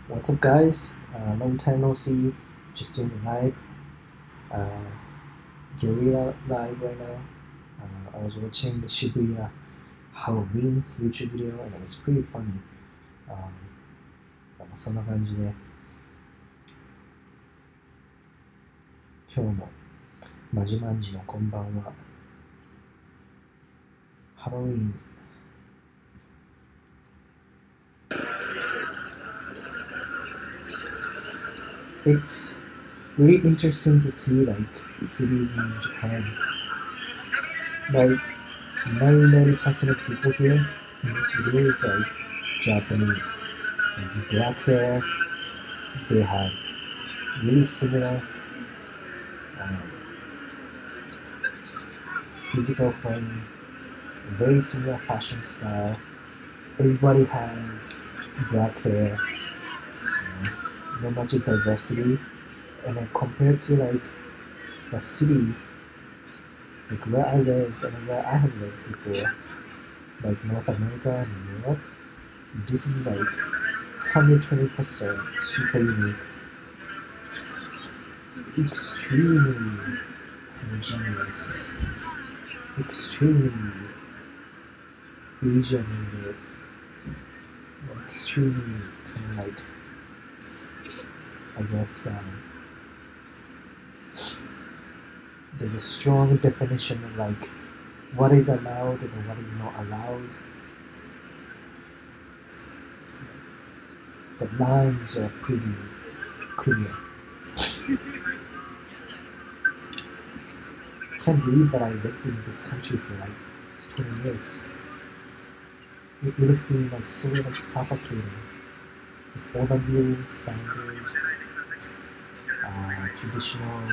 What's up, guys? Long time no see. Just doing a live, guerrilla live right now. I was watching the Shibuya Halloween YouTube video and it was pretty funny. そんな感じで今日もまじまんじのこんばんは。ハロウィンIt's really interesting to see like cities in Japan. Like 90% of people here in this video is like Japanese. Like black hair. They have really similar physical frame, very similar fashion style. Everybody has black hair. Not much of diversity, and then compared to like the city, like where I live and where I have lived before, like North America and Europe, this is like 120% super unique. It's extremely homogeneous, extremely Asian-made, extremely kind of like I guess there's a strong definition of like what is allowed and what is not allowed. The lines are pretty clear. Can't believe that I lived in this country for like 20 years. It would have been like so like suffocating with all the rules, standards, traditional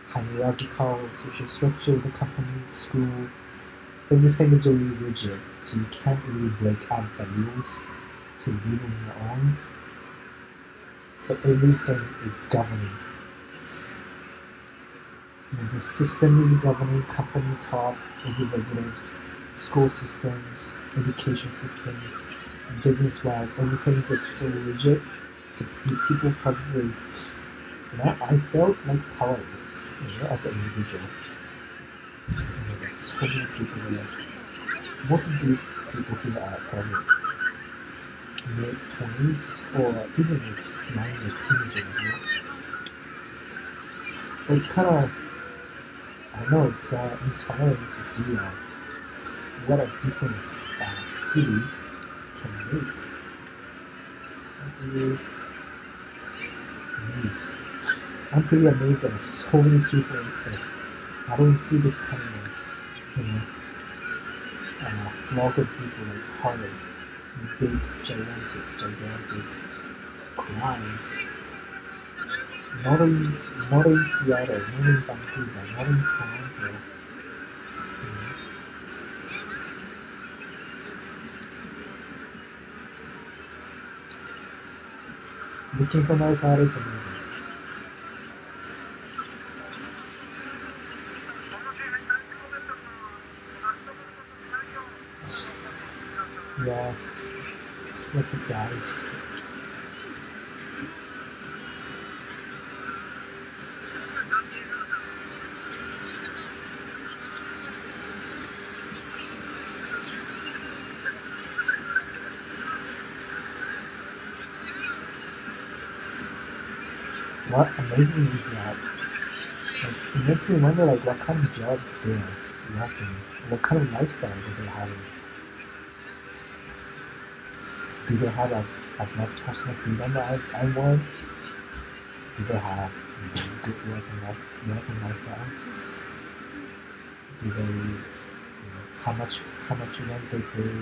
hierarchical social structure of the company, school. Everything is really rigid, so you can't really break out the rules to live on your own. So everything is governing. The system is governing company top executives, school systems, education systems, business-wise, everything is like so rigid. So people probably, I felt like powerless, as an individual. There's so many people here. Most of these people here are probably mid-20s or even like young as teenagers as well. But it's kind of, I don't know, it's inspiring to see what a difference a city can make. I'm really amazed. I'm pretty amazed that there's so many people like this. I don't see this kind of flock of people like Harlem, big, gigantic crowds. Not in Seattle, not in Vancouver, not in Toronto. Looking from outside, it's amazing. Yeah, what's up, guys? What amazes me is that it makes me wonder like what kind of jobs they're working, what kind of lifestyle that they're having. Do they have as much personal freedom as I want? Do they have good work and life balance? Do they how much rent they pay?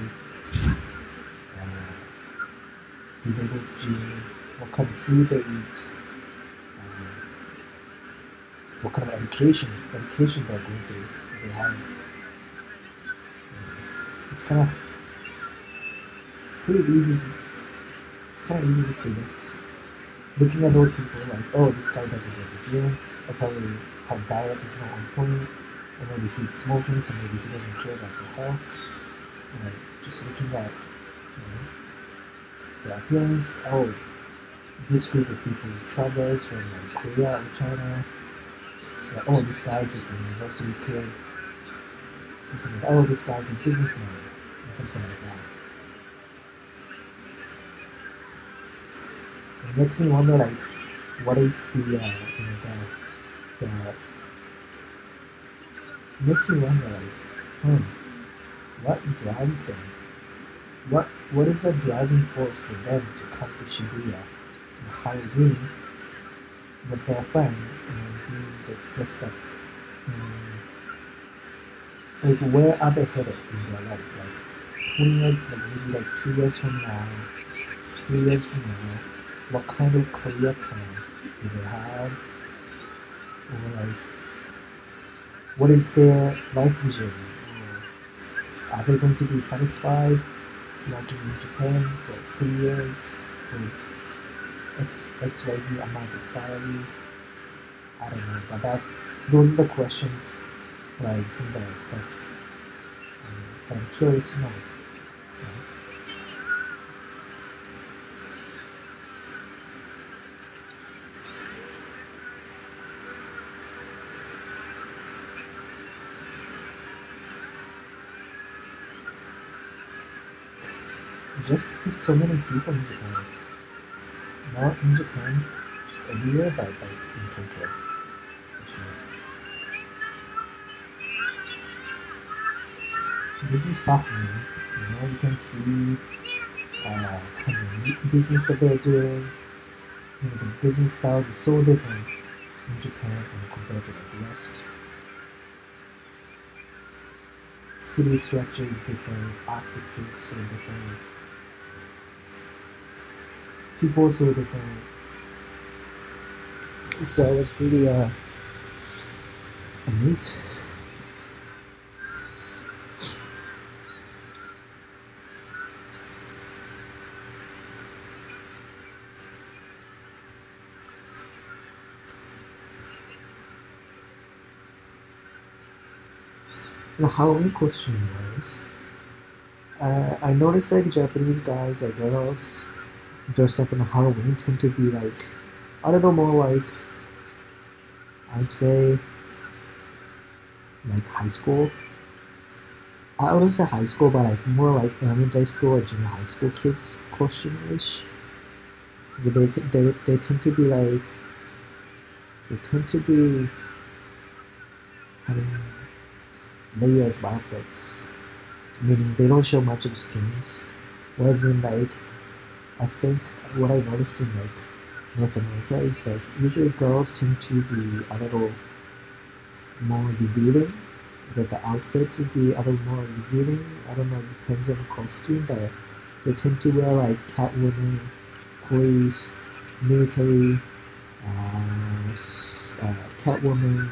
Do they go to gym? What kind of food they eat? What kind of education they're going through, they have. It's kind of easy to predict. Looking at those people like, oh, this guy doesn't go to gym, or probably her diet is not on point, or maybe he's smoking, so maybe he doesn't care about the health. Just looking at their appearance. Oh, this group of people is travelers from like Korea or China. Like, oh, this guy's like a university kid. Something like that. Oh, this guy's a businessman. Or something like that. It makes me wonder, like, what is the it makes me wonder, like, what drives them? What is the driving force for them to come to Shibuya on Halloween with their friends and then being dressed up? Like, where are they headed in their life? Like 20 years, like maybe like 2 years from now, 3 years from now, what kind of career plan do they have? Or like, what is their life vision? Or are they going to be satisfied working in Japan for 3 years with XYZ amount of salary? I don't know, but those are the questions, like some of that stuff that I'm curious to know. Just so many people in Japan. Not in Japan, just everywhere, but like in Tokyo, for sure. This is fascinating. You can see kinds of business that they're doing. The business styles are so different in Japan compared to the West. City structure is different, architecture is so different. People are so different. So it's pretty amazing. The Halloween costume was, I noticed like Japanese guys or girls dressed up in Halloween tend to be like, I don't know, more like, I'd say, like high school. I wouldn't say high school, but like more like elementary school or junior high school kids costume-ish. They tend to be like, they tend to be having layers of outfits, meaning they don't show much of skins. Whereas in like, I think what I noticed in like North America is like usually girls tend to be a little more revealing, that the outfits would be a little more revealing. I don't know, it depends on the costume, but they tend to wear like Catwoman, police, military, Catwoman,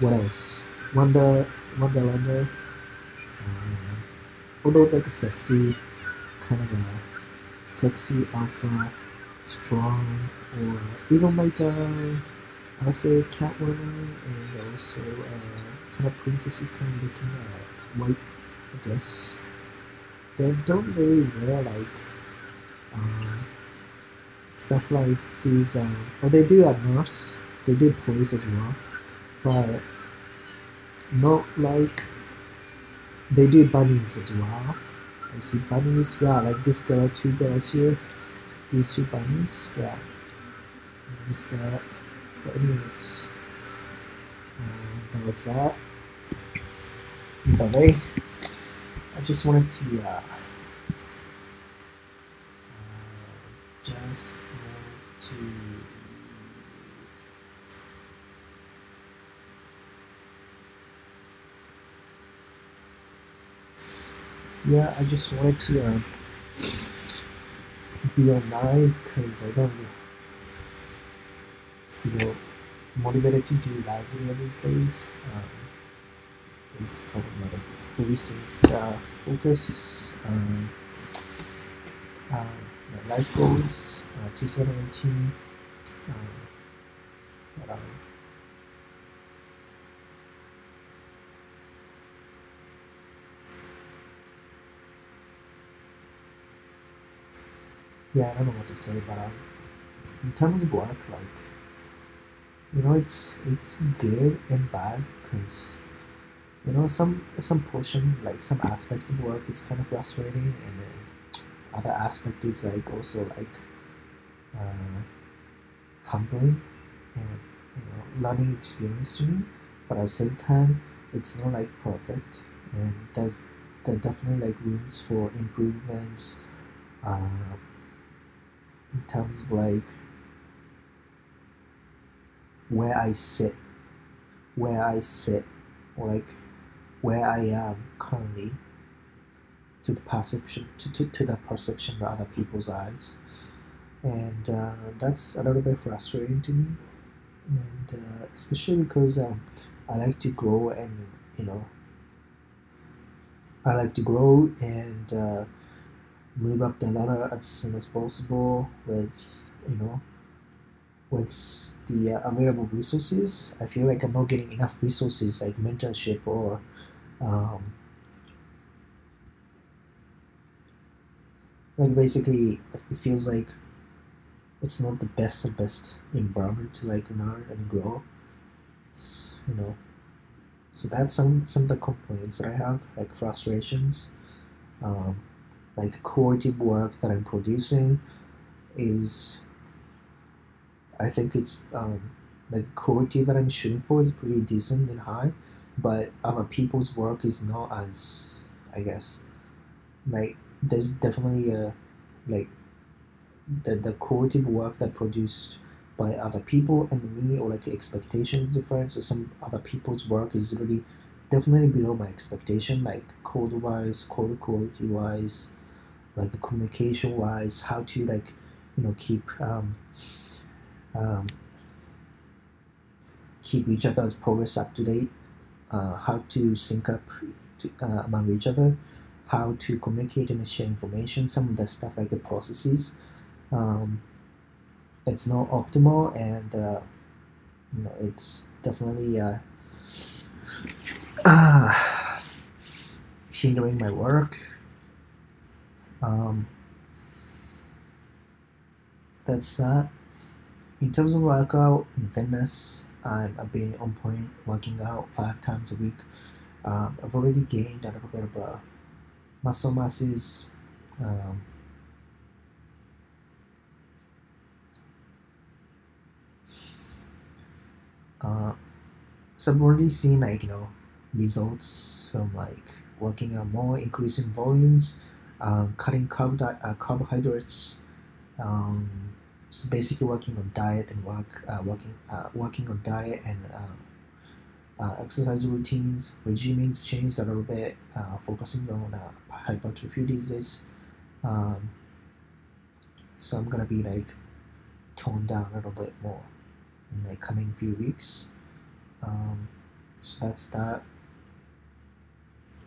what else? Wonderlander. Although it's like a sexy, kind of a sexy alpha, strong, or even like I'll say Catwoman, and also kind of princessy kind of looking white dress. They don't really wear like stuff like these. Well, they do at nurse, they do police as well, but not like they do bunnies as well. I see bunnies, yeah, like this girl, 2 girls here, these 2 bunnies, yeah. I missed that. But anyways, that was that. Either way, I just wanted to yeah, I just wanted to be online because I don't really feel motivated to do live video these days. Based on my recent focus, my life goals, 2018. But yeah, I don't know what to say, but in terms of work, like, it's good and bad because some portion, like some aspects of work, it's kind of frustrating, and then other aspect is like also like uh, humbling and learning experience to me. But at the same time, it's not like perfect, and there definitely like rooms for improvements uh, in terms of like where I sit, or like where I am currently to the perception to the perception of other people's eyes, and that's a little bit frustrating to me, and especially because I like to grow, and you know I like to grow and move up the ladder as soon as possible with the available resources. I feel like I'm not getting enough resources like mentorship or like basically it feels like it's not the best environment to like learn and grow. It's, so that's some of the complaints that I have, like frustrations. Like quality work that I'm producing is, I think it's like quality that I'm shooting for is pretty decent and high, but other people's work is not as, I guess, like there's definitely a like the quality of work that produced by other people and me, or like the expectations different. So some other people's work is really definitely below my expectation, like code wise, code quality wise, like the communication wise, how to like keep each other's progress up to date, how to sync up among each other, how to communicate and share information, some of the stuff like the processes. It's not optimal, and it's definitely hindering my work. That's that. In terms of workout and fitness, I've been on point working out 5 times a week. I've already gained a little bit of muscle masses. So I've already seen like results from like working out more, increasing volumes, cutting carbohydrates. So basically working on diet and working on diet and exercise routines. Regiming's changed a little bit, focusing on hypertrophy disease. So I'm gonna be like toned down a little bit more in like coming few weeks. So that's that.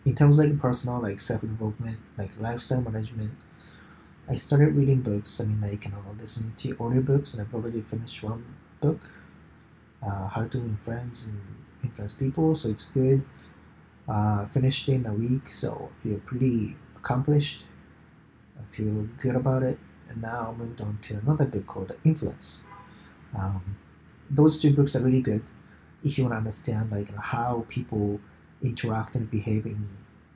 In terms of like personal like self-development, like lifestyle management, I started reading books. I mean, like listening to audiobooks, and I've already finished one book, How to Win Friends and Influence People. So it's good. Finished it in a week, so I feel pretty accomplished. I feel good about it. And now I moved on to another book called Influence. Those 2 books are really good if you want to understand like how people interact and behave in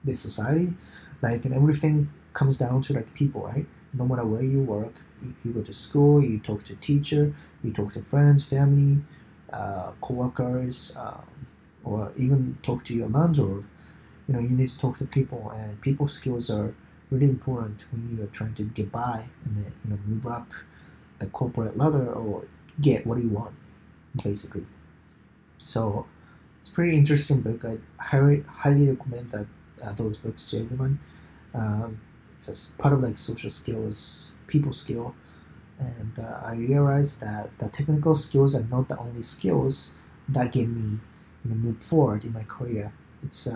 this society. Like, and everything comes down to like people, right? No matter where you work, you go to school, you talk to a teacher, you talk to friends, family, co-workers, or even talk to your landlord. You need to talk to people, and people skills are really important when you're trying to get by and then move up the corporate ladder or get what you want, basically. So it's a pretty interesting book. I highly recommend those books to everyone. It's a part of like social skills, people skill, and I realized that the technical skills are not the only skills that get me move forward in my career. It's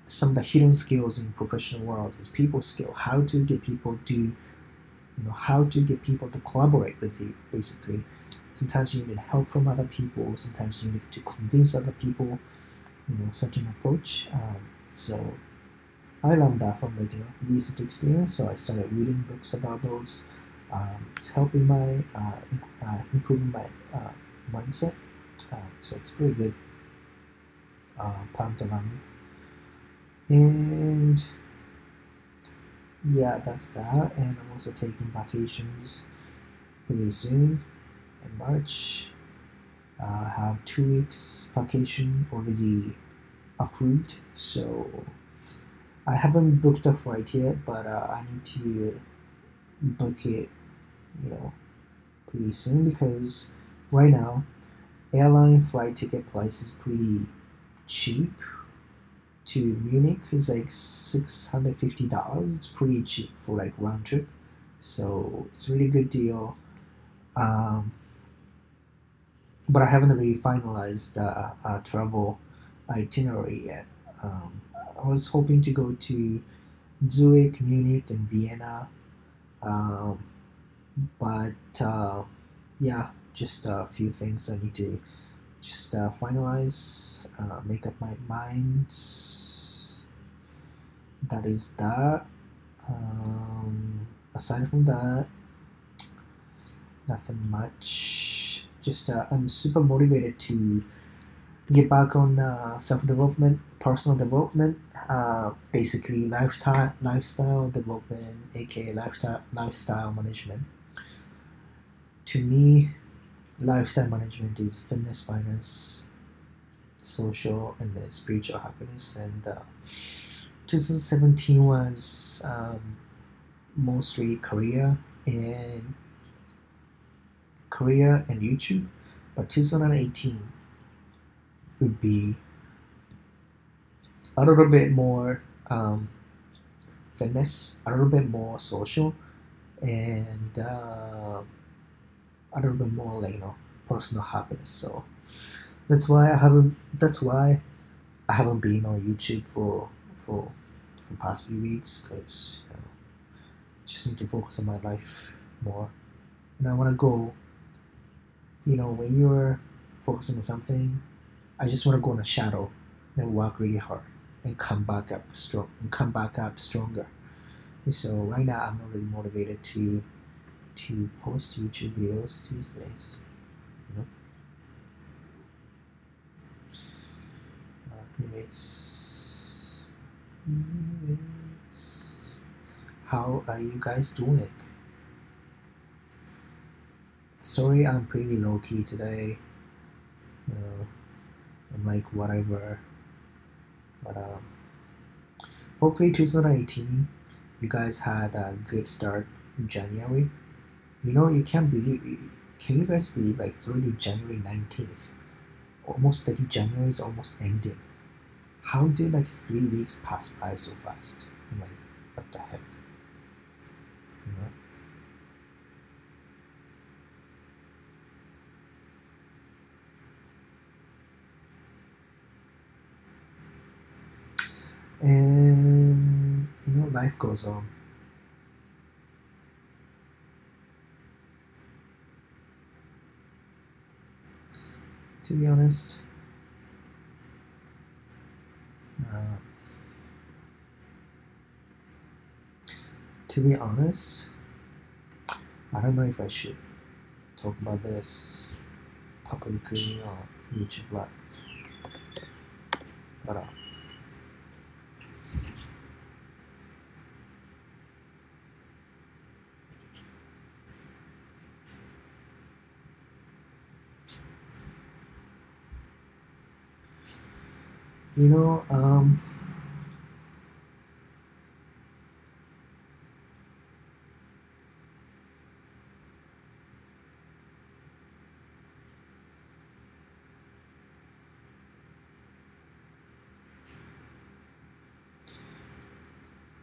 some of the hidden skills in professional world is people skill, how to get people to collaborate with you, basically. Sometimes you need help from other people, sometimes you need to convince other people, such an approach. So I learned that from recent experience, so I started reading books about those. It's helping my improving my mindset. So it's pretty good part of the learning. And yeah, that's that. And I'm also taking vacations pretty soon in March. I have 2 weeks vacation already approved, so I haven't booked a flight yet, but I need to book it, pretty soon, because right now airline flight ticket price is pretty cheap. To Munich is like $650. It's pretty cheap for like round trip, so it's a really good deal. But I haven't really finalized the travel itinerary yet. I was hoping to go to Zurich, Munich, and Vienna, but yeah, just a few things I need to just finalize, make up my mind. That is that. Aside from that, nothing much. Just I'm super motivated to get back on self-development, personal development, basically lifestyle development, aka lifestyle management. To me, lifestyle management is fitness, finance, social, and then spiritual happiness. And 2017 was mostly career and YouTube, but 2018 would be a little bit more fitness, a little bit more social, and a little bit more like personal happiness. So that's why I haven't been on YouTube for the past few weeks, because just need to focus on my life more. And I want to go, when you're focusing on something, I just want to go in a shadow and work really hard and come back up stronger. So right now I'm not really motivated to post YouTube videos these days. Anyways, how are you guys doing? Sorry, I'm pretty low key today. I'm like whatever, but hopefully 2018 you guys had a good start in January. You can't believe it. Can you guys believe like it's already January 19th? Almost like January is almost ending. How did like 3 weeks pass by so fast? I'm like, what the heck? And life goes on. To be honest, I don't know if I should talk about this publicly on YouTube Live, but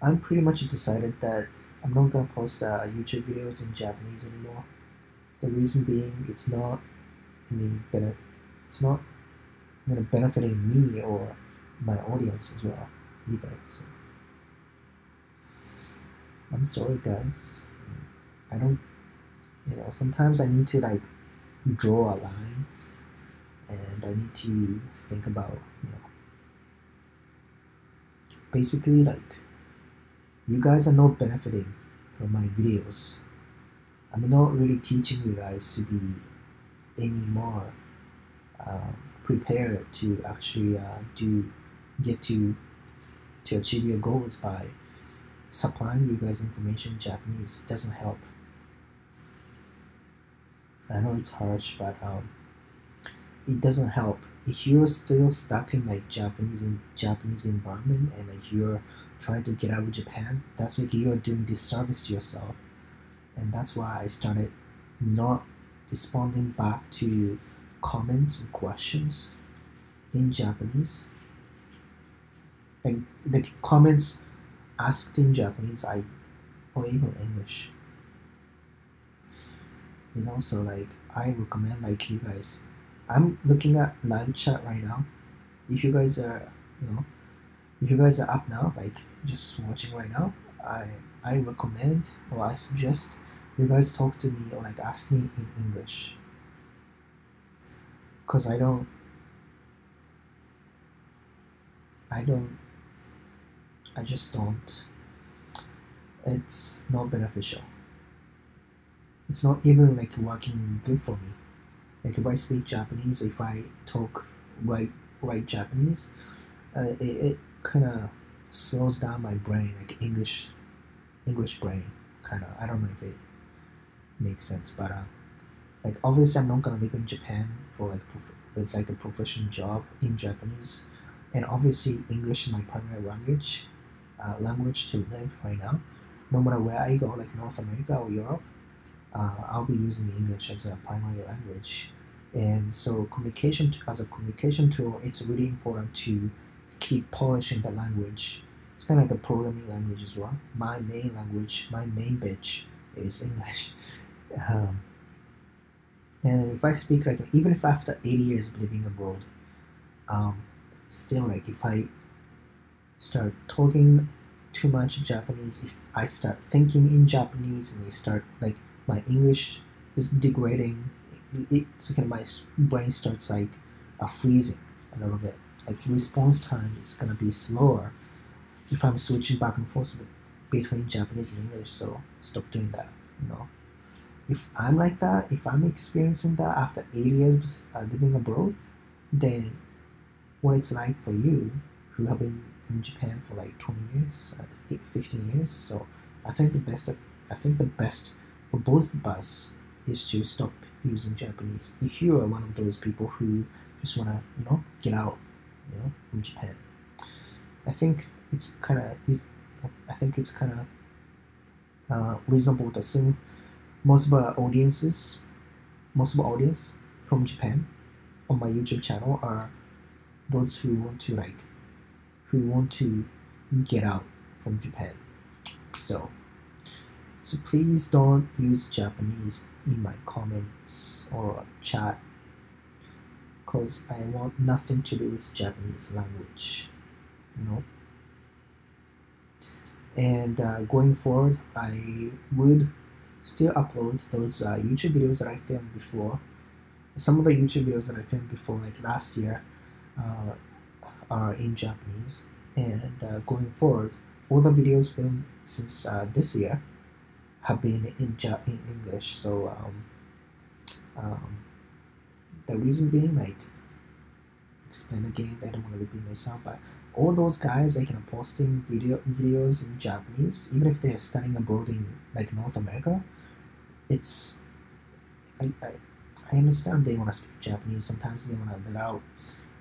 I'm pretty much decided that I'm not gonna post YouTube videos in Japanese anymore. The reason being, it's not benefiting me or my audience as well either. So I'm sorry, guys. I don't, sometimes I need to like draw a line, and I need to think about, basically like you guys are not benefiting from my videos. I'm not really teaching you guys to be any more prepared to actually get to achieve your goals by supplying you guys information in Japanese. Doesn't help. I know it's harsh, but it doesn't help. If you're still stuck in like Japanese environment, and if you're trying to get out of Japan, that's like you're doing disservice to yourself. And that's why I started not responding back to comments and questions in Japanese. Like the comments asked in Japanese, or even English. And also, like, I recommend, like, you guys, I'm looking at live chat right now. If you guys are, if you guys are up now, like just watching right now, I recommend, or I suggest you guys talk to me or like ask me in English, because I just don't. It's not beneficial. It's not even like working good for me. Like if I speak Japanese, if I talk right Japanese, it kind of slows down my brain, like English brain, kind of. I don't know if it makes sense, but like obviously I'm not gonna live in Japan for like with like a professional job in Japanese, and obviously English is my primary language to live right now. No matter where I go, like North America or Europe, I'll be using English as a primary language. And so as a communication tool, it's really important to keep polishing that language. It's kind of like a programming language as well. My main language, my main bitch is English. And if I speak like, even if after 80 years of living abroad, still like if I start talking too much Japanese, if I start thinking in Japanese and like my English is degrading, it's like my brain starts like freezing a little bit. Like response time is gonna be slower if I'm switching back and forth between Japanese and English. So stop doing that. If I'm like that, if I'm experiencing that after 80 years living abroad, then what it's like for you who have been in Japan for like 20 years, 15 years. So I think the best for both of us is to stop using Japanese. If you are one of those people who just wanna, get out, from Japan, I think it's kind of reasonable to assume most of our audience from Japan on my YouTube channel are those who want to get out from Japan. So please don't use Japanese in my comments or chat, because I want nothing to do with Japanese language, And going forward, I would still upload those YouTube videos that I filmed before. Some of the YouTube videos that I filmed before, like last year, are in Japanese. And going forward, all the videos filmed since this year have been in English. So the reason being, like, explain again, I don't want to repeat myself, but all those guys like posting videos in Japanese, even if they are studying abroad in like North America, it's I understand they want to speak Japanese. Sometimes they want to let out,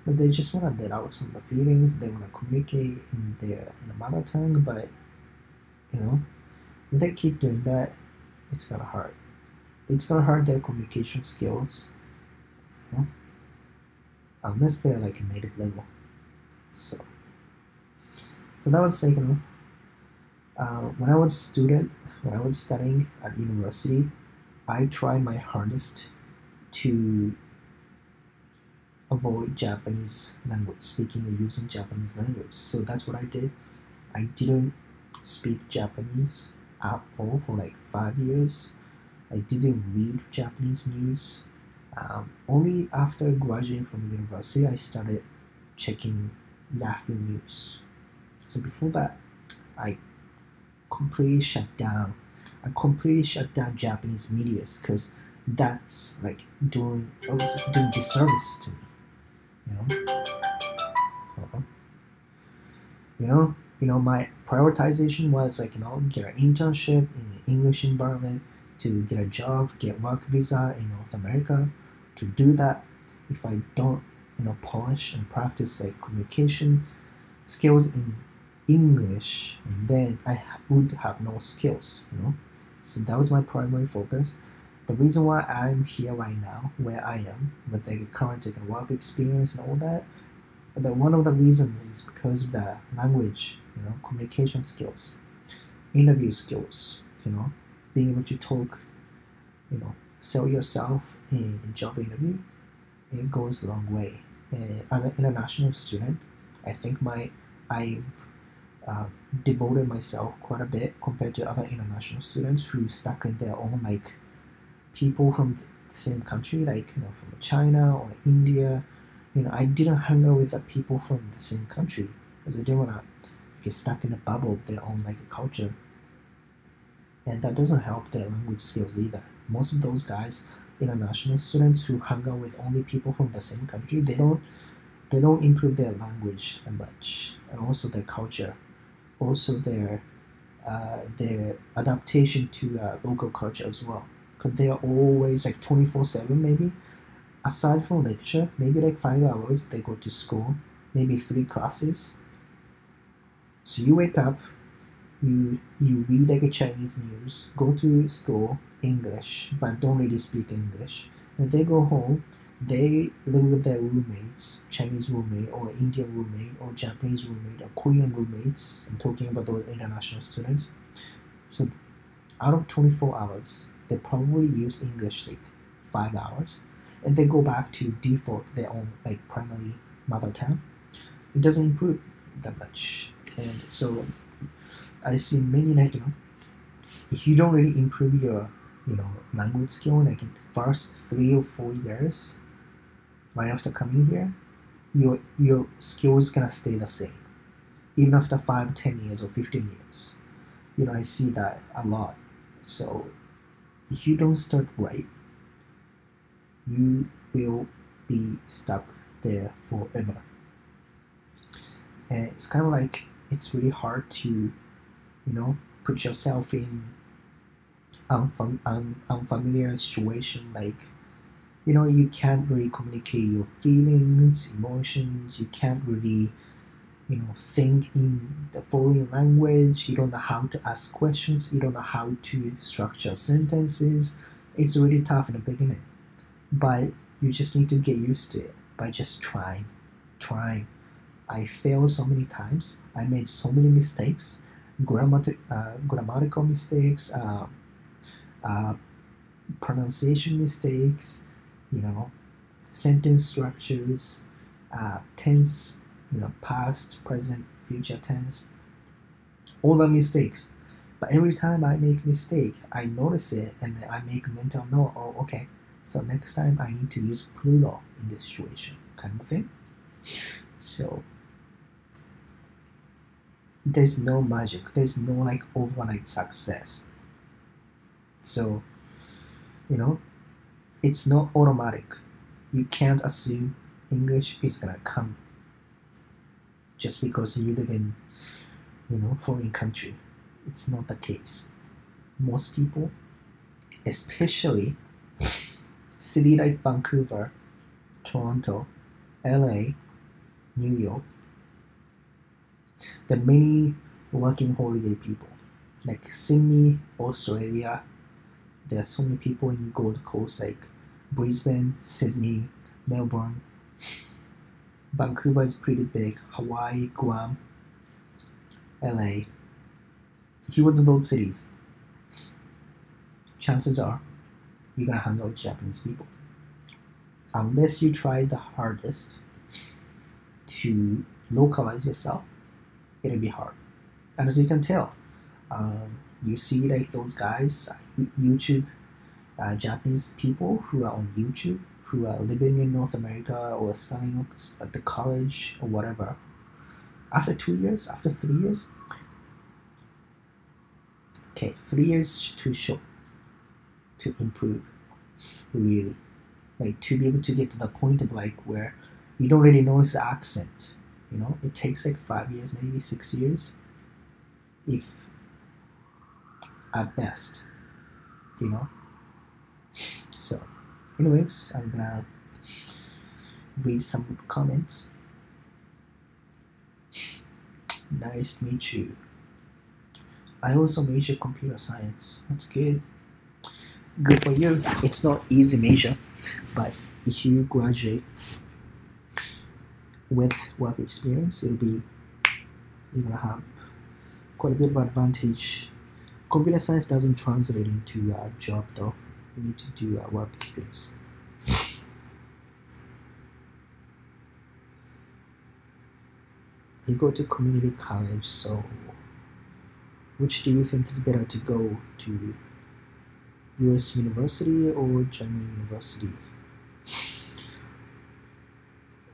but they just want to let out some of the feelings. They want to communicate in their mother tongue, but if they keep doing that, it's gonna hurt. It's gonna hurt their communication skills, unless they're like a native level. So that was like, when I was studying at university, I tried my hardest to avoid Japanese language speaking or using Japanese language. So that's what I did. I didn't speak Japanese at all for like 5 years. I didn't read Japanese news. Only after graduating from university, I started checking Yahoo News. So before that, I completely shut down. I completely shut down Japanese medias because that's like doing disservice to me. My prioritization was like, get an internship in an English environment, to get a job, get work visa in North America. To do that, if I don't, polish and practice like communication skills in English, then I would have no skills, So that was my primary focus. The reason why I'm here right now, where I am, with the current work experience and all that, one of the reasons is because of the language, communication skills, interview skills, being able to talk, sell yourself in a job interview. It goes a long way. As an international student, I think I've devoted myself quite a bit compared to other international students who stuck in their own like people from the same country, like from China or India. I didn't hang out with the people from the same country because I didn't want to get stuck in a bubble of their own like culture, and that doesn't help their language skills either. Most of those guys, international students who hang out with only people from the same country, they don't improve their language that much, and also their culture, also their adaptation to local culture as well, because they are always like 24/7 maybe. Aside from lecture, maybe like 5 hours, they go to school, maybe 3 classes. So you wake up, you read like a Chinese news, go to school, English, but don't really speak English. Then they go home, they live with their roommates, Chinese roommate or Indian roommate or Japanese roommate or Korean roommates. I'm talking about those international students. So out of 24 hours, they probably use English like 5 hours. And they go back to default their own like primary mother tongue. It doesn't improve that much. And so I see many like, if you don't really improve your language skill like in the first 3 or 4 years right after coming here, your skill is gonna stay the same even after 5, 10 years or 15 years. I see that a lot. So if you don't start right, you will be stuck there forever. And it's kind of like, it's really hard to put yourself in unfamiliar situation, like you can't really communicate your feelings, emotions. You can't really think in the foreign language. You don't know how to ask questions. You don't know how to structure sentences. It's really tough in the beginning, but you just need to get used to it by just trying. I failed so many times. I made so many mistakes, grammatical mistakes, pronunciation mistakes, sentence structures, tense, past, present, future tense, all the mistakes. But every time I make mistake, I notice it and then I make a mental note. Oh, okay. So next time I need to use plural in this situation, kind of thing. So there's no magic. There's no like overnight success. So it's not automatic. You can't assume English is gonna come just because you live in foreign country. It's not the case. Most people, especially city like Vancouver, Toronto, LA, New York, there are many working holiday people. Like Sydney, Australia, there are so many people in Gold Coast, like Brisbane, Sydney, Melbourne. Vancouver is pretty big. Hawaii, Guam, LA. If you go to those cities, chances are you're gonna hang out with Japanese people. Unless you try the hardest to localize yourself, it'll be hard. And as you can tell, you see like those guys, YouTube, Japanese people who are on YouTube, who are living in North America or studying at the college or whatever. After 2 years, after 3 years, okay, 3 years is too short to improve, really. Like, to be able to get to the point of like where you don't really notice the accent, you know? It takes like 5 years, maybe 6 years, if at best, you know? So, anyways, I'm gonna read some of the comments. Nice to meet you. I also major computer science. That's good. Good for you. It's not easy major, but if you graduate with work experience, you're gonna have quite a bit of advantage. Computer science doesn't translate into a job though. You need to do a work experience. You go to community college, so which do you think is better to go to? US University or German University?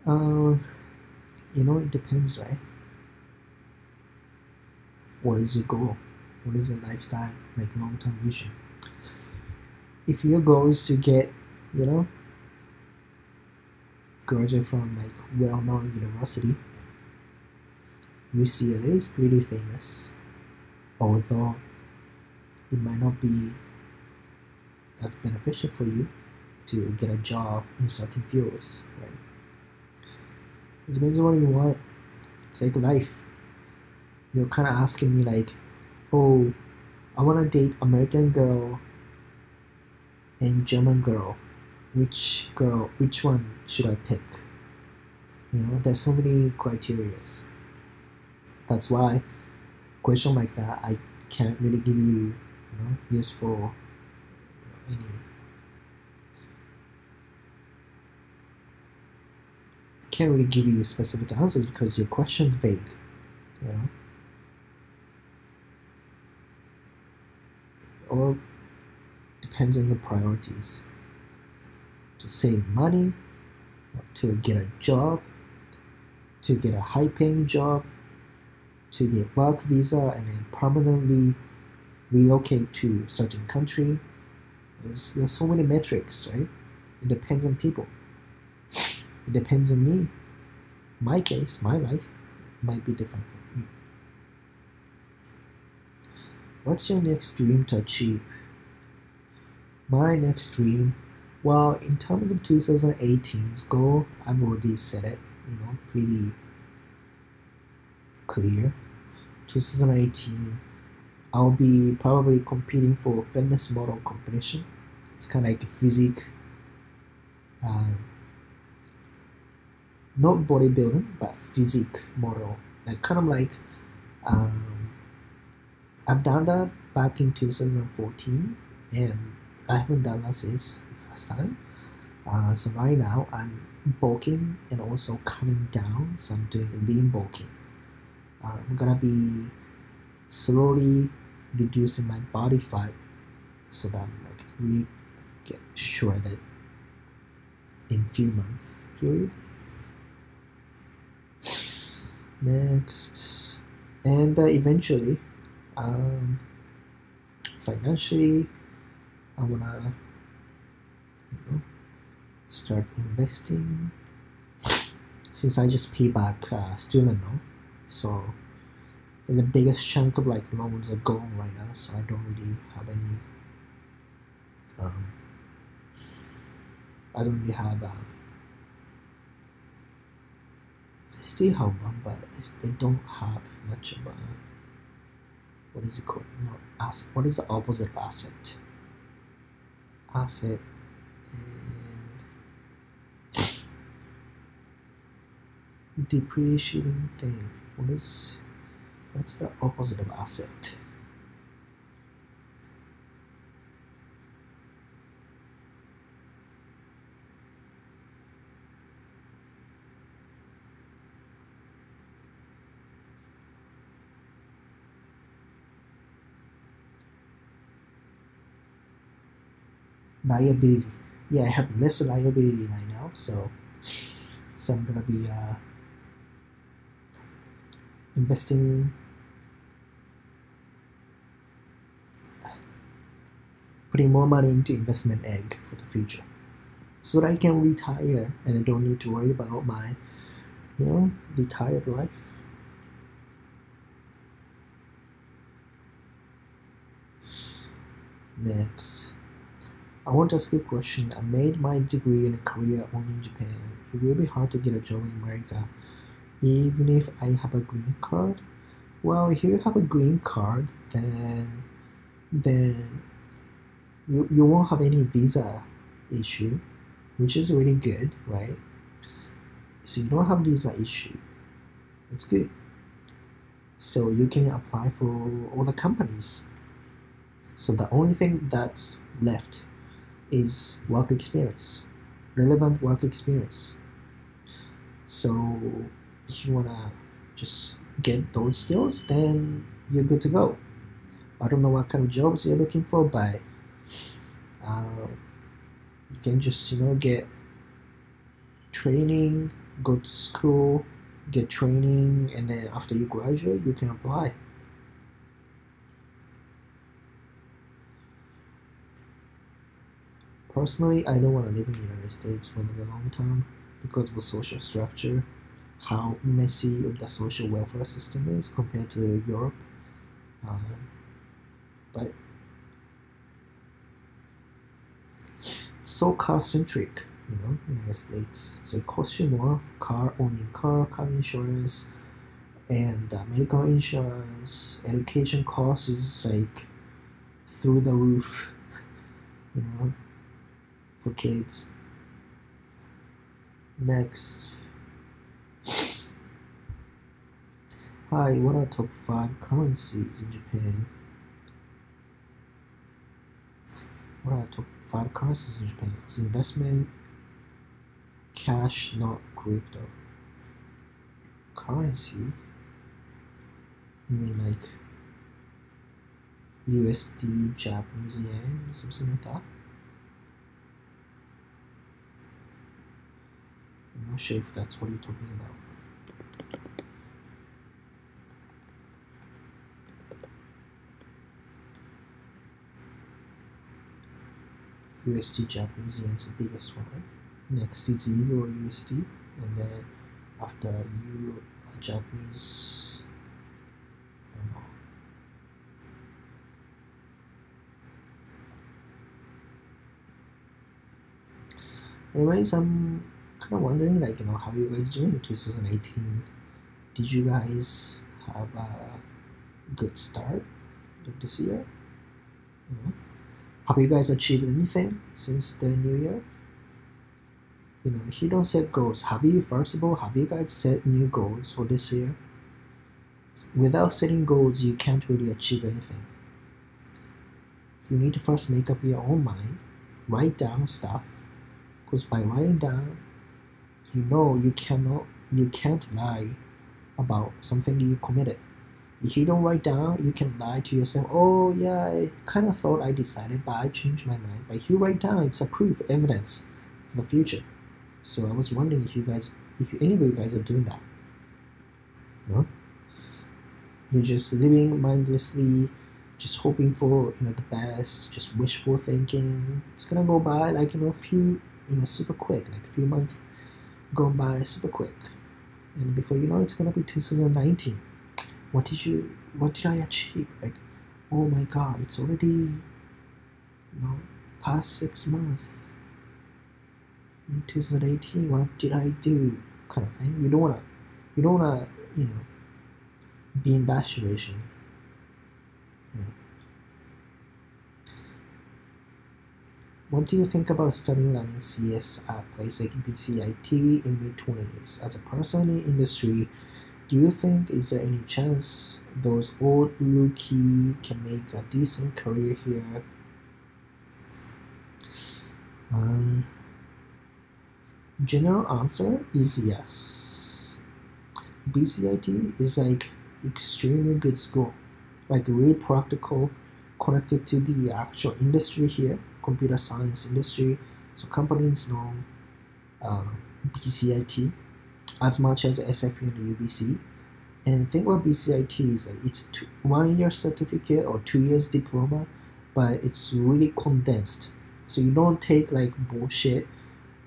You know, it depends, right? What is your goal? What is your lifestyle, like long-term vision? If your goal is to get, you know, graduate from like well-known university, UCLA is pretty famous, although it might not be as beneficial for you to get a job in certain fields, right? It depends on what you want. It's like life. You're kind of asking me like, oh, I want to date American girl and German girl. Which one should I pick? You know, there's so many criterias. That's why question like that I can't really give you, useful, any. I can't really give you specific answers because your question's vague, Or depends on your priorities. To save money, or to get a job, to get a high-paying job, to get work visa and then permanently relocate to a certain country. There's so many metrics, right? It depends on people. It depends on me. My case, my life might be different from you. What's your next dream to achieve? My next dream, well, in terms of 2018's goal, I've already said it, pretty clear. 2018, I'll be probably competing for a fitness model competition. It's kind of like a physique, not bodybuilding, but physique model. Like kind of like, I've done that back in 2014, and I haven't done that since last time. So right now I'm bulking and also cutting down. So I'm doing lean bulking. I'm gonna be slowly reducing my body fat so that I'm like really get shredded in few months period. Next, and eventually, financially, I wanna, start investing. Since I just pay back student loan, so the biggest chunk of like loans are gone right now, so I don't really have any. I don't really have. I still have one, but they don't have much of a. What is it called? No, asset. What is the opposite of asset? Asset and depreciating thing. What's the opposite of asset? Liability. Yeah, I have less liability right now, so I'm gonna be investing putting more money into investment egg for the future, so that I can retire and I don't need to worry about my, retired life. Next, I want to ask you a question. I made my degree and career only in Japan. It will be hard to get a job in America, even if I have a green card. Well, if you have a green card, then you won't have any visa issue, which is really good, right? So you don't have visa issue. It's good. So you can apply for all the companies. So the only thing that's left is work experience, relevant work experience. So if you wanna just get those skills, then you're good to go. I don't know what kind of jobs you're looking for, but you can just get training, go to school, get training, and then after you graduate, you can apply. Personally, I don't want to live in the United States for the long term because of the social structure, how messy of the social welfare system is compared to Europe. But it's so car-centric, United States. So it costs you more for owning car insurance, and medical insurance. Education costs is like through the roof, for kids. Next. Hi, what are top 5 currencies in Japan? What are top 5 currencies in Japan? It's investment, cash, not crypto. Currency? You mean like USD, Japanese yen, something like that? I'm not sure if that's what you're talking about. USD, Japanese yen is the biggest one, right? Next is Euro USD, and then after Euro Japanese, I don't know. Anyways, I'm kind of wondering, how you guys doing in 2018? Did you guys have a good start this year? Have you guys achieved anything since the new year? If you don't set goals, first of all, have you guys set new goals for this year? Without setting goals, you can't really achieve anything. You need to first make up your own mind, write down stuff, because by writing down, you can't lie about something you committed. If you don't write down, you can lie to yourself. Oh yeah, I kind of thought I decided, but I changed my mind. But if you write down, it's a proof, evidence for the future. So I was wondering if any of you guys are doing that. No? You're just living mindlessly, just hoping for the best, just wishful thinking. It's gonna go by super quick, a few months go by super quick, and before you know, it's gonna be 2019. What did I achieve? Oh my god, it's already past 6 months in 2018. What did I do? Kind of thing. You don't wanna be in that situation. What do you think about learning CS at a place like BCIT in mid-20s? As a person in the industry, do you think is there any chance those old rookie can make a decent career here? General answer is yes. BCIT is extremely good school, really practical, connected to the actual industry here, computer science industry. So companies know BCIT as much as SFU and UBC. And the thing about BCIT is it's 1 year certificate or 2 years diploma, but it's really condensed. So you don't take like bullshit,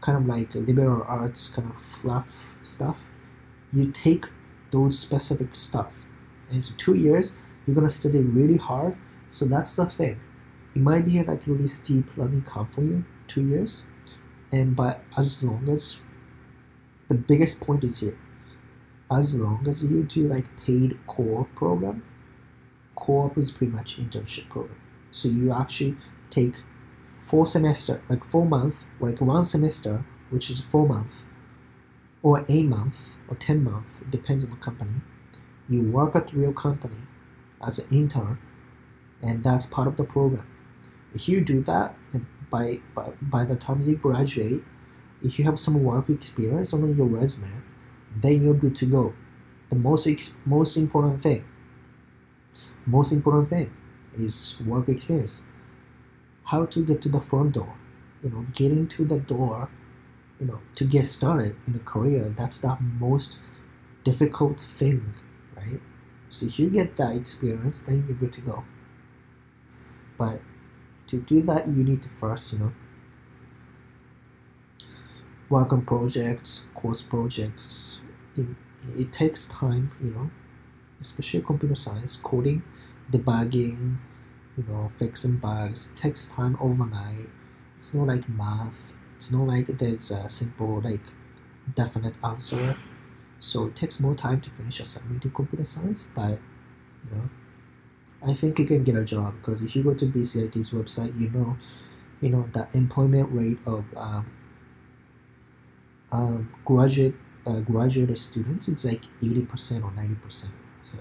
kind of like liberal arts kind of fluff stuff. You take those specific stuff. And so 2 years, you're gonna study really hard. So that's the thing. It might be like a really steep learning curve for you, 2 years. But as long as, the biggest point is here, as long as you do like paid core program, co-op is pretty much internship program. So you actually take 4 semester, like 4 months, or like 1 semester, which is 4 months, or 8 months, or 10 months, it depends on the company. You work at the real company as an intern, and that's part of the program. If you do that, by the time you graduate, if you have some work experience on your resume, then you're good to go. The most important thing is work experience. How to get to the front door, getting to the door, to get started in a career, that's the most difficult thing, right? So if you get that experience, then you're good to go. But to do that, you need to first, work on projects, course projects. It takes time, especially computer science, coding, debugging, fixing bugs. It takes time overnight. It's not like math. It's not like there's a simple, like, definite answer. So it takes more time to finish assignment in computer science, but, I think you can get a job, because if you go to BCIT's website, the employment rate of graduate students, it's like 80% or 90%. So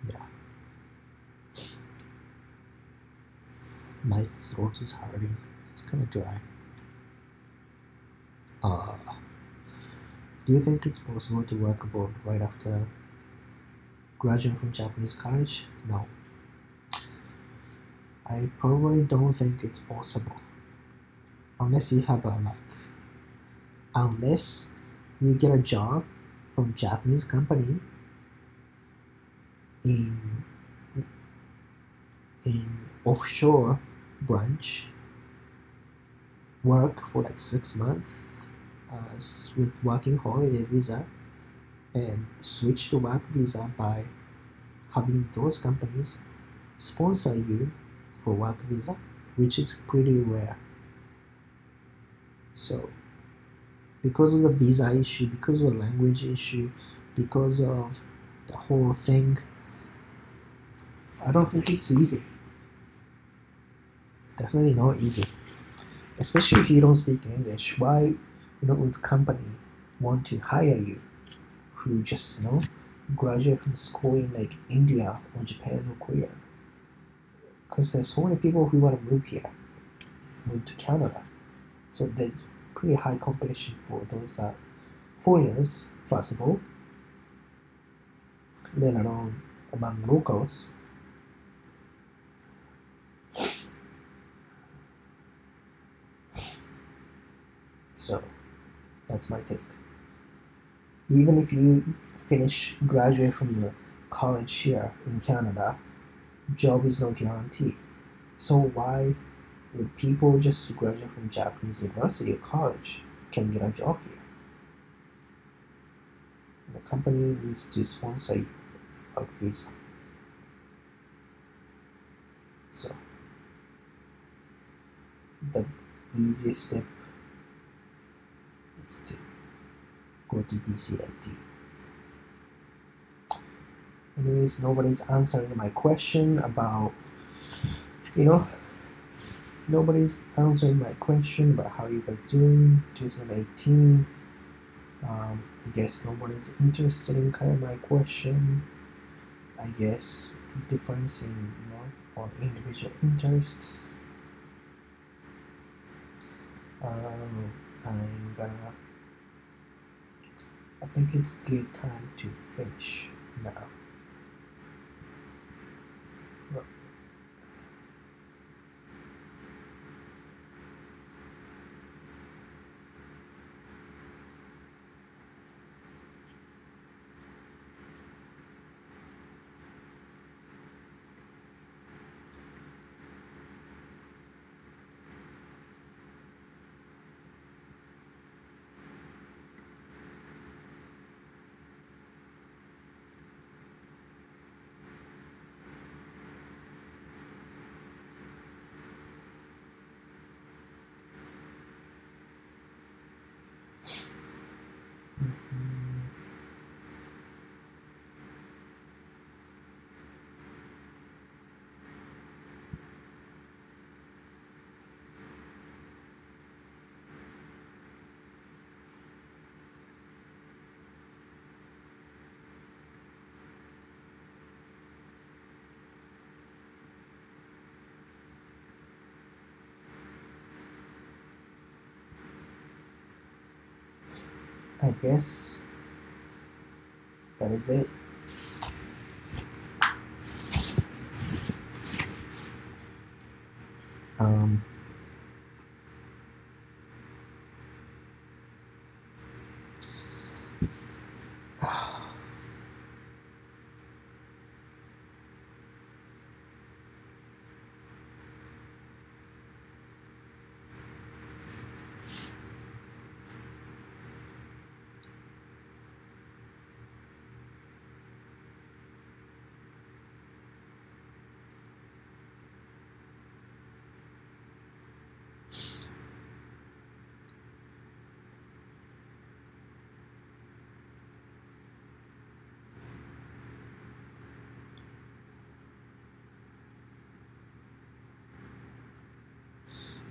yeah, my throat is hurting. It's kind of dry. Do you think it's possible to work abroad right after graduating from Japanese college? No. I probably don't think it's possible. Unless you have a luck. Unless you get a job from Japanese company in offshore branch, work for like 6 months with working holiday visa, and switch to work visa by having those companies sponsor you for work visa, which is pretty rare. So because of the visa issue, because of the language issue, because of the whole thing, I don't think it's easy. Definitely not easy. Especially if you don't speak English. Why would the company want to hire you who just graduate from school in like India or Japan or Korea? Because there's so many people who want to move here, move to Canada. So there's pretty high competition for those foreigners, first of all, let alone among locals. So that's my take. Even if you graduate from your college here in Canada, job is no guarantee. So why would people just graduate from Japanese university or college can get a job here? The company needs to sponsor you a visa. So the easiest step is to go to BCIT. Anyways, nobody's answering my question about, nobody's answering my question about how you guys doing 2018. I guess nobody's interested in kind of my question. I guess it's a difference in, or individual interests. I think it's a good time to finish now. I guess that is it.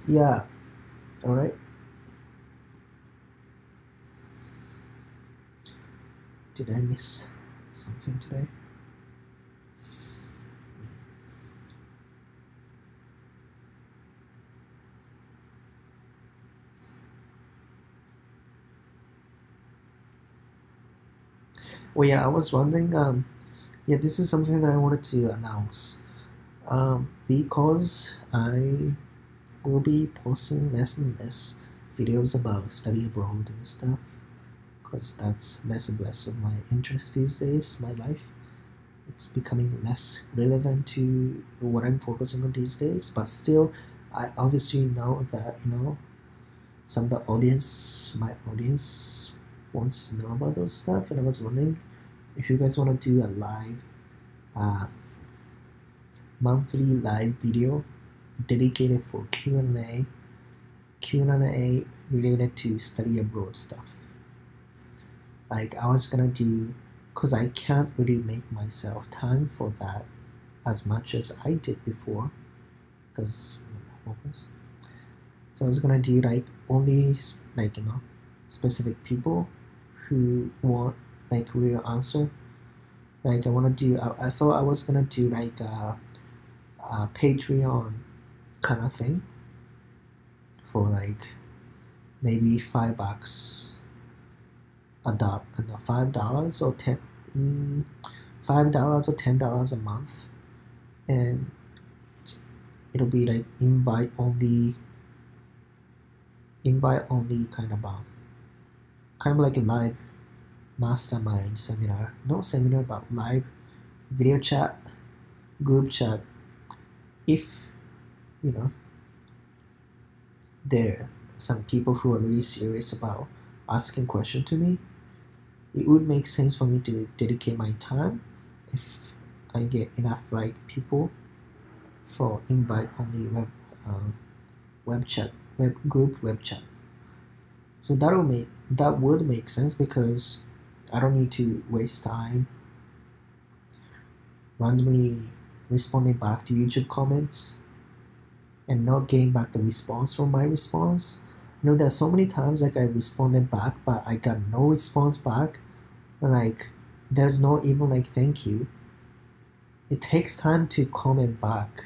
Yeah, all right. Did I miss something today? Oh yeah, I was wondering, yeah, this is something that I wanted to announce. Because I will be posting less and less videos about study abroad and stuff, because that's less and less of my interest these days, my life. It's becoming less relevant to what I'm focusing on these days, but still, I obviously know that, some of the audience, my audience wants to know about those stuff, and I was wondering if you guys want to do a live, monthly live video dedicated for Q&A related to study abroad stuff. Like I was gonna do, because I can't really make myself time for that as much as I did before, because focus. So I was gonna do like only like specific people who want like real answer. Like I thought I was gonna do like a Patreon kind of thing for like maybe $5 $5 or $10 a month, and it'll be like invite only kind of like a live mastermind seminar, not seminar but live video chat, group chat. If there are some people who are really serious about asking questions to me, it would make sense for me to dedicate my time if I get enough like people for invite only web chat, group web chat. So that would make sense, because I don't need to waste time randomly responding back to YouTube comments and not getting back the response from my response. There are so many times like I responded back, but I got no response back, and like there's no even like thank you. It takes time to comment back.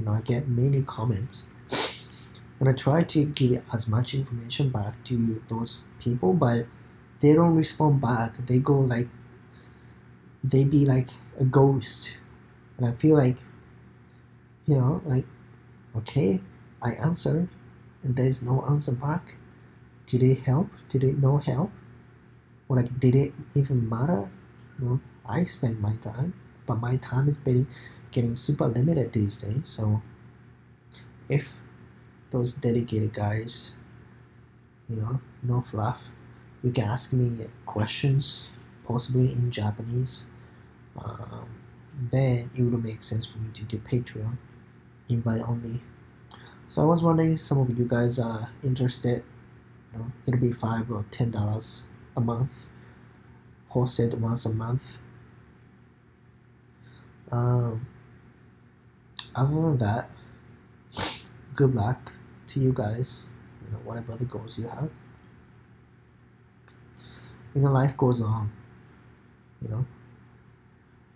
I get many comments, and I try to give as much information back to those people, but they don't respond back. They go like, they be like a ghost, and I feel like, like, okay, I answered, and there's no answer back. Did it help? Did it not help? Or like, did it even matter? I spend my time, but my time is getting super limited these days. So if those dedicated guys, no fluff, you can ask me questions, possibly in Japanese, then it would make sense for me to do Patreon, invite only. So I was wondering if some of you guys are interested. It'll be $5 or $10 a month, hosted once a month. Other than that, good luck to you guys. Whatever the goals you have. Life goes on.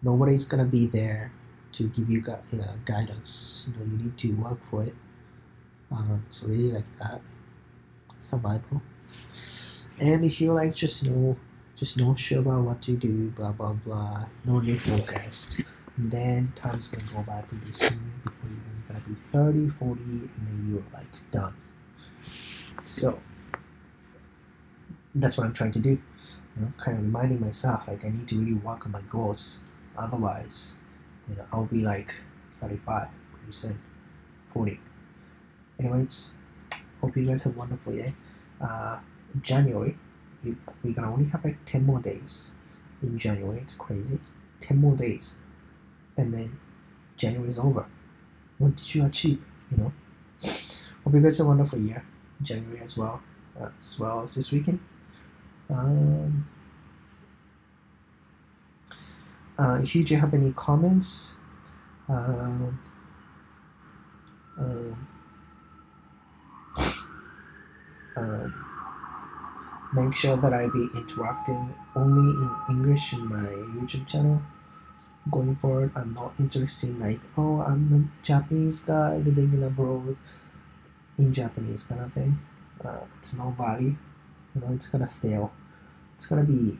Nobody's gonna be there to give you guidance. You need to work for it. So really like that. Survival. And if you're like just not sure about what to do, blah blah blah, no new forecast, then time's gonna go by pretty soon before you're gonna be 30, 40, and then you're like done. So that's what I'm trying to do. Kind of reminding myself like I need to really work on my goals. Otherwise, I'll be like 35 pretty soon, 40. Anyways, hope you guys have a wonderful day. January, we're gonna only have like 10 more days in January. It's crazy. 10 more days, and then January is over. What did you achieve? Hope you guys have a wonderful year. January as well as this weekend. If you do have any comments, make sure that I be interacting only in English in my YouTube channel. Going forward, I'm not interested in like, oh, I'm a Japanese guy living in abroad in Japanese kind of thing. It's no value. It's gonna stale. It's gonna be,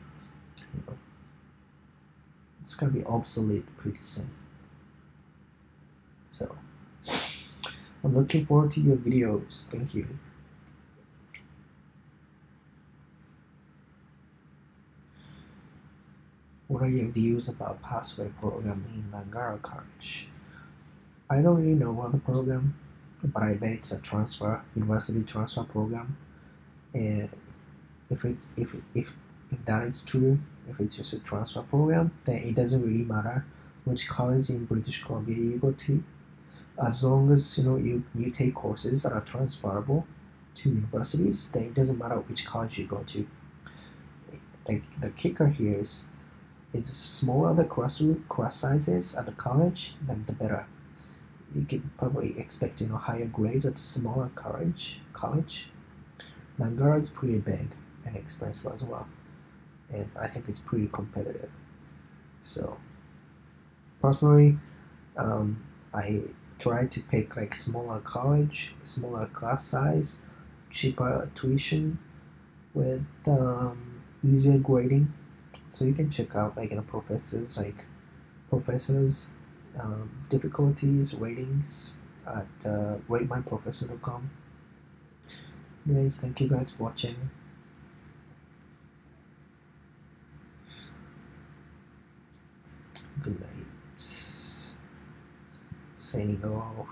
it's gonna be obsolete pretty soon. So I'm looking forward to your videos. Thank you. What are your views about pathway program in Langara College? I don't really know about the program, but I bet it's a university transfer program. And if that is true, if it's just a transfer program, then it doesn't really matter which college in British Columbia you go to, as long as you take courses that are transferable to universities. Then it doesn't matter which college you go to. Like the kicker here is, it's smaller the class sizes at the college, then the better. You can probably expect higher grades at the smaller college. Langara is pretty big and expensive as well, and I think it's pretty competitive. So personally, I try to pick like smaller college, smaller class size, cheaper tuition with easier grading. So you can check out like professors difficulties ratings at ratemyprofessor.com. Anyways, thank you guys for watching. Good night. Signing off.